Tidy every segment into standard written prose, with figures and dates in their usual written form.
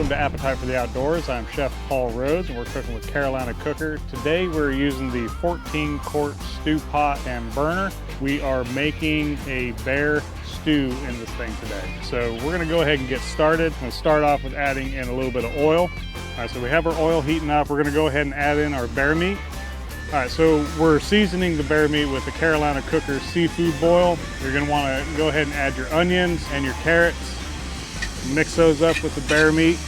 welcome to Appetite for the Outdoors. I'm Chef Paul Rhodes and we're cooking with Carolina Cooker. Today we're using the 14-quart stew pot and burner. We are making a bear stew in this thing today. So we're gonna go ahead and get started. I'm gonna start off with adding in a little bit of oil. All right, so we have our oil heating up. We're gonna go ahead and add in our bear meat. All right, so we're seasoning the bear meat with the Carolina Cooker seafood boil. You're gonna wanna go ahead and add your onions and your carrots. Mix those up with the bear meat.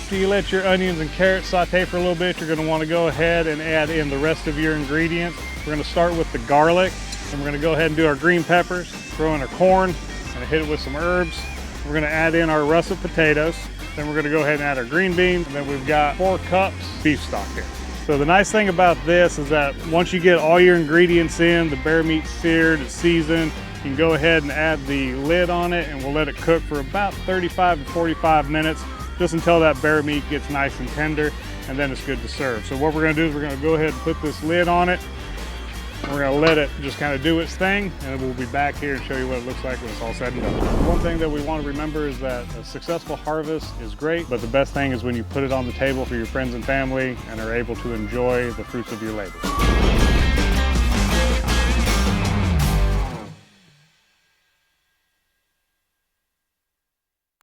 After you let your onions and carrots saute for a little bit, you're gonna wanna go ahead and add in the rest of your ingredients. We're gonna start with the garlic, and we're gonna go ahead and do our green peppers, throw in our corn, and hit it with some herbs. We're gonna add in our russet potatoes. Then we're gonna go ahead and add our green beans, and then we've got 4 cups beef stock here. So the nice thing about this is that once you get all your ingredients in, the bear meat seared, it's seasoned, you can go ahead and add the lid on it and we'll let it cook for about 35 to 45 minutes, just until that bear meat gets nice and tender, and then it's good to serve. So what we're gonna do is we're gonna go ahead and put this lid on it. We're gonna let it just kind of do its thing, and we'll be back here and show you what it looks like when it's all said and done. One thing that we want to remember is that a successful harvest is great, but the best thing is when you put it on the table for your friends and family and are able to enjoy the fruits of your labor.